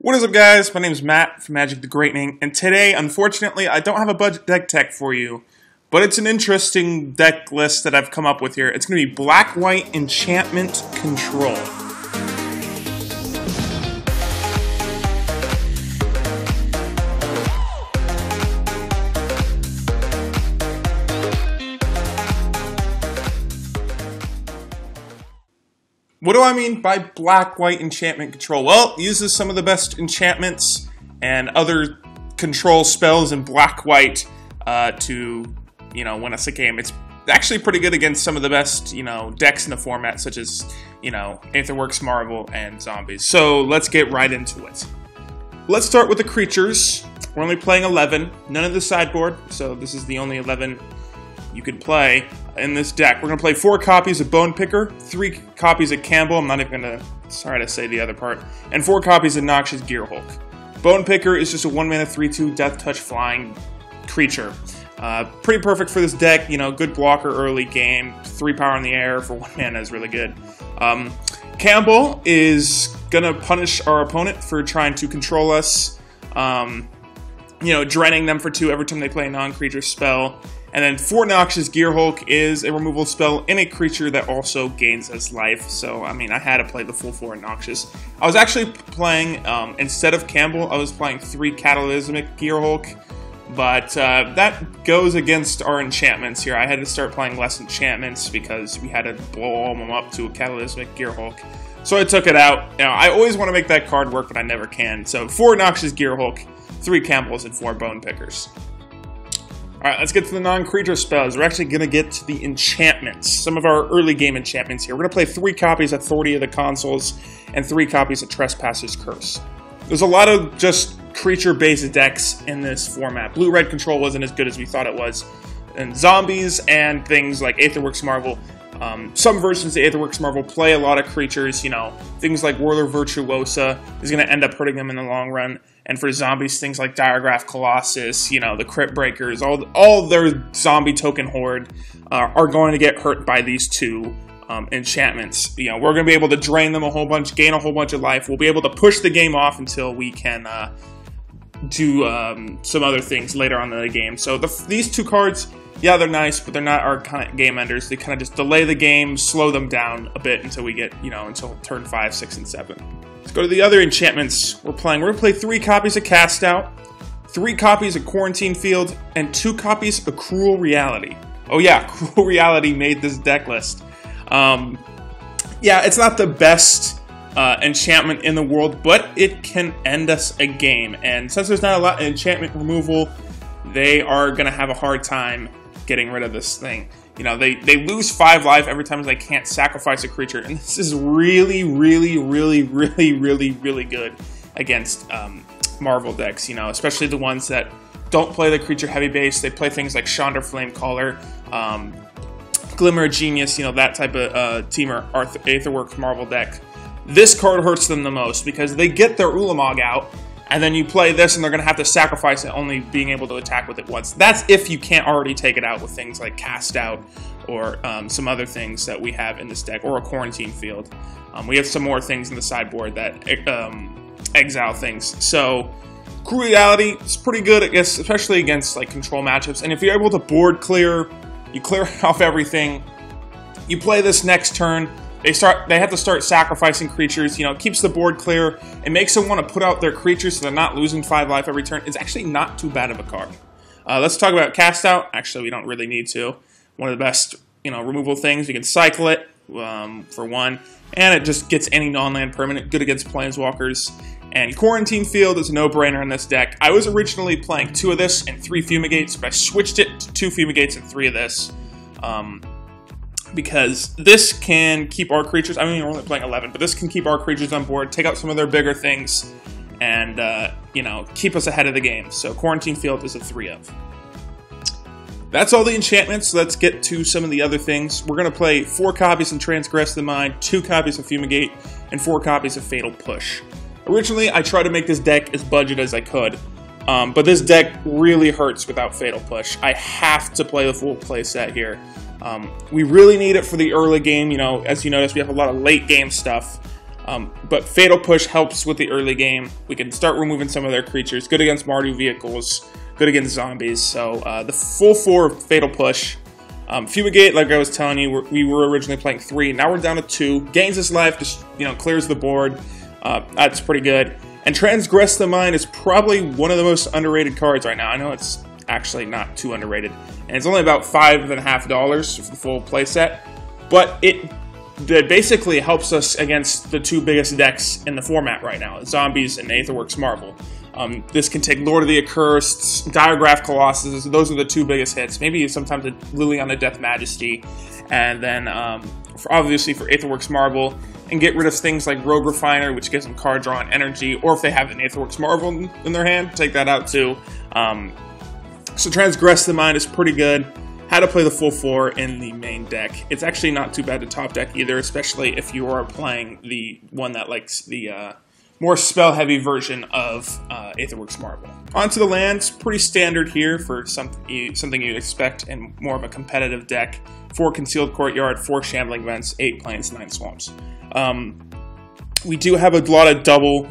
What is up, guys? My name is Matt from Magic the Greatening, and today, unfortunately, I don't have a budget deck tech for you, but it's an interesting deck list that I've come up with here. It's going to be Black-White Enchantment Control. What do I mean by Black-White Enchantment Control? Well, it uses some of the best enchantments and other control spells in Black-White to, win us a game. It's actually pretty good against some of the best, decks in the format, such as, Aetherworks, Marvel, and Zombies. So let's get right into it. Let's start with the creatures. We're only playing 11, none of the sideboard, so this is the only 11 you could play in this deck. We're going to play 4 copies of Bone Picker, 3 copies of Campbell, I'm not even going to, sorry to say the other part, and 4 copies of Noxious Gearhulk. Bone Picker is just a 1-mana 3/2 Death Touch flying creature. Pretty perfect for this deck, good blocker early game, 3 power in the air for 1 mana is really good. Campbell is going to punish our opponent for trying to control us, draining them for 2 every time they play a non-creature spell. And then 4 Noxious Gearhulk is a removal spell in a creature that also gains us life. So, I had to play the full 4 Noxious. I was actually playing, instead of Campbell, I was playing 3 Catalysmic Gearhulk. But that goes against our enchantments here. I had to start playing less enchantments because we had to blow all of them up to a Catalysmic Gearhulk. So I took it out. I always want to make that card work, but I never can. So 4 Noxious Gearhulk, 3 Campbells, and 4 Bone Pickers. Alright, let's get to the non-creature spells. We're actually going to get to the enchantments. Some of our early game enchantments here. We're going to play 3 copies of Authority of the Consuls and 3 copies of Trespasser's Curse. There's a lot of just creature-based decks in this format. Blue-red control wasn't as good as we thought it was. And Zombies and things like Aetherworks Marvel. Some versions of Aetherworks Marvel play a lot of creatures, things like Whirler Virtuosa is going to end up hurting them in the long run. And for Zombies, things like Diregraph Colossus, the Crypt Breakers, all their zombie token horde are going to get hurt by these 2 enchantments. We're going to be able to drain them a whole bunch, gain a whole bunch of life. We'll be able to push the game off until we can do some other things later on in the game. So these 2 cards, yeah, they're nice, but they're not our kind of game enders. They kind of just delay the game, slow them down a bit until we get, until turn 5, 6, and 7. Let's go to the other enchantments we're playing. We're going to play 3 copies of Cast Out, 3 copies of Quarantine Field, and 2 copies of Cruel Reality. Oh yeah, Cruel Reality made this deck list. Yeah, it's not the best enchantment in the world, but it can end us a game. And since there's not a lot of enchantment removal, they are going to have a hard time getting rid of this thing. They lose 5 life every time they can't sacrifice a creature, and this is really, really, really, really, really, really good against Marvel decks, especially the ones that don't play the creature heavy base. They play things like Chandra Flamecaller, Glimmer of Genius, that type of teamer, Aetherworks Marvel deck. This card hurts them the most because they get their Ulamog out, and then you play this, and they're going to have to sacrifice it, only being able to attack with it once. That's if you can't already take it out with things like Cast Out or some other things that we have in this deck, or a Quarantine Field. We have some more things in the sideboard that exile things. So, Cruel Reality is pretty good, I guess, especially against control matchups. And if you're able to board clear, you clear off everything, you play this next turn, they have to start sacrificing creatures, it keeps the board clear, it makes them want to put out their creatures so they're not losing 5 life every turn. It's actually not too bad of a card. Let's talk about Cast Out. Actually, we don't really need to. One of the best, removal things. You can cycle it for 1, and it just gets any non-land permanent, good against planeswalkers. And Quarantine Field is a no-brainer in this deck. I was originally playing 2 of this and 3 Fumigates, but I switched it to 2 Fumigates and 3 of this. Because this can keep our creatures, we're only playing 11, but this can keep our creatures on board, take out some of their bigger things, and, keep us ahead of the game. So Quarantine Field is a 3 of. That's all the enchantments. Let's get to some of the other things. We're going to play 4 copies of Transgress the Mind, 2 copies of Fumigate, and 4 copies of Fatal Push. Originally, I tried to make this deck as budget as I could, but this deck really hurts without Fatal Push. I have to play the full play set here. We really need it for the early game. As you notice, we have a lot of late game stuff. But Fatal Push helps with the early game. We can start removing some of their creatures. Good against Mardu vehicles. Good against zombies. So the full 4 of Fatal Push. Fumigate, like I was telling you, we were originally playing 3. Now we're down to 2. Gains us life, just clears the board. That's pretty good. And Transgress the Mind is probably one of the most underrated cards right now. I know it's actually not too underrated. And it's only about $5.50 for the full playset. But it basically helps us against the 2 biggest decks in the format right now, Zombies and Aetherworks Marvel. This can take Lord of the Accursed, Diagraph Colossus, those are the 2 biggest hits. Maybe sometimes a Lily on the Death Majesty, and then obviously for Aetherworks Marvel, and get rid of things like Rogue Refiner, which gives them card draw and energy, or if they have an Aetherworks Marvel in their hand, take that out too. So Transgress the Mind is pretty good. How to play the full 4 in the main deck. It's actually not too bad to top deck either, especially if you are playing the one that likes the more spell-heavy version of Aetherworks Marvel. Onto the lands, pretty standard here for something you'd expect in more of a competitive deck. 4 Concealed Courtyard, 4 Shambling Vents, 8 Plains, 9 Swamps. We do have a lot of double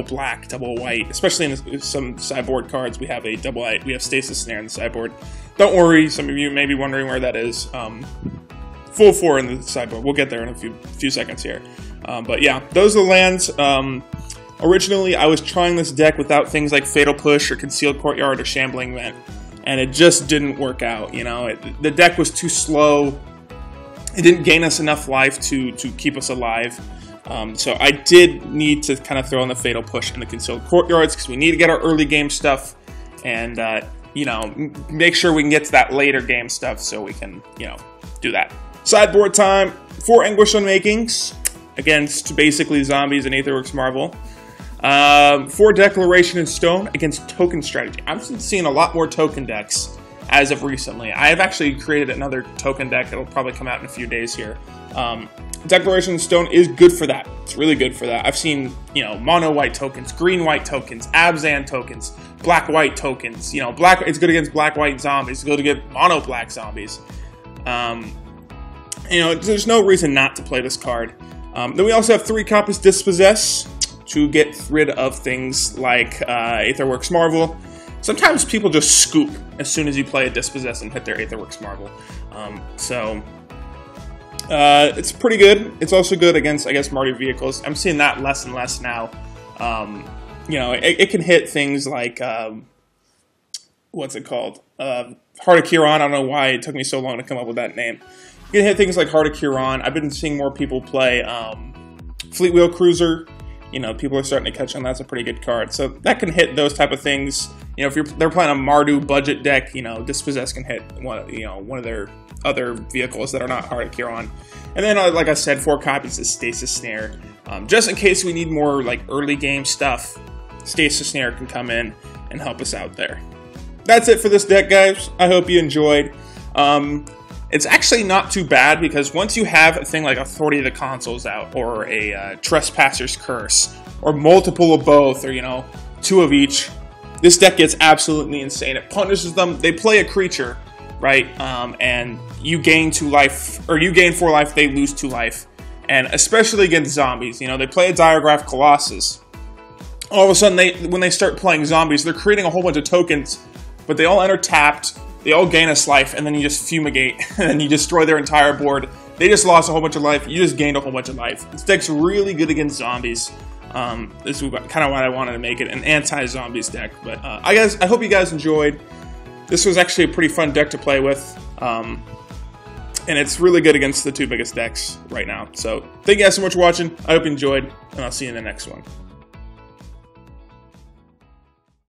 black, double white, especially in some sideboard cards. We have a double white, we have Stasis Snare in the sideboard. Don't worry, some of you may be wondering where that is. Full 4 in the sideboard. We'll get there in a few seconds here. But yeah, those are the lands. Originally, I was trying this deck without things like Fatal Push or Concealed Courtyard or Shambling Vent, and it just didn't work out. The deck was too slow. It didn't gain us enough life to keep us alive. So I did need to kind of throw in the Fatal Push and the Concealed Courtyards because we need to get our early game stuff and, make sure we can get to that later game stuff so we can, do that. Sideboard time, 4 Anguish Unmakings against basically Zombies and Aetherworks Marvel. 4 Declaration in Stone against Token Strategy. I've been seeing a lot more token decks as of recently. I have actually created another token deck. It'll probably come out in a few days here. Declaration in Stone is good for that. It's really good for that. I've seen, mono white tokens, green white tokens, Abzan tokens, black white tokens. It's good against black white zombies. It's good against mono black zombies. There's no reason not to play this card. Then we also have 3 copies Dispossess to get rid of things like Aetherworks Marvel. Sometimes people just scoop as soon as you play a Dispossess and hit their Aetherworks Marvel. It's pretty good. It's also good against, I guess, Mardu vehicles. I'm seeing that less and less now. It can hit things like, what's it called? Heart of Kiran. I don't know why it took me so long to come up with that name. You can hit things like Heart of Kiran. I've been seeing more people play Fleet Wheel Cruiser. People are starting to catch on. That's a pretty good card. So that can hit those type of things. If they're playing a Mardu budget deck, Dispossess can hit one of their other vehicles that are not Heart of Kiran. And then, like I said, 4 copies of Stasis Snare. Just in case we need more early game stuff, Stasis Snare can come in and help us out there. That's it for this deck, guys. I hope you enjoyed. It's actually not too bad because once you have a thing like Authority of the Consoles out, or a Trespasser's Curse, or multiple of both, or 2 of each, this deck gets absolutely insane. It punishes them. They play a creature, right? And you gain 2 life, or you gain 4 life, they lose 2 life. And especially against zombies, they play a Diagraph Colossus. All of a sudden, when they start playing zombies, they're creating a whole bunch of tokens, but they all enter tapped. They all gain us life, and then you just fumigate, and then you destroy their entire board. They just lost a whole bunch of life. You just gained a whole bunch of life. This deck's really good against zombies. This is kind of why I wanted to make it an anti-zombies deck. But I hope you guys enjoyed. This was actually a pretty fun deck to play with. And it's really good against the 2 biggest decks right now. So thank you guys so much for watching. I hope you enjoyed, and I'll see you in the next one.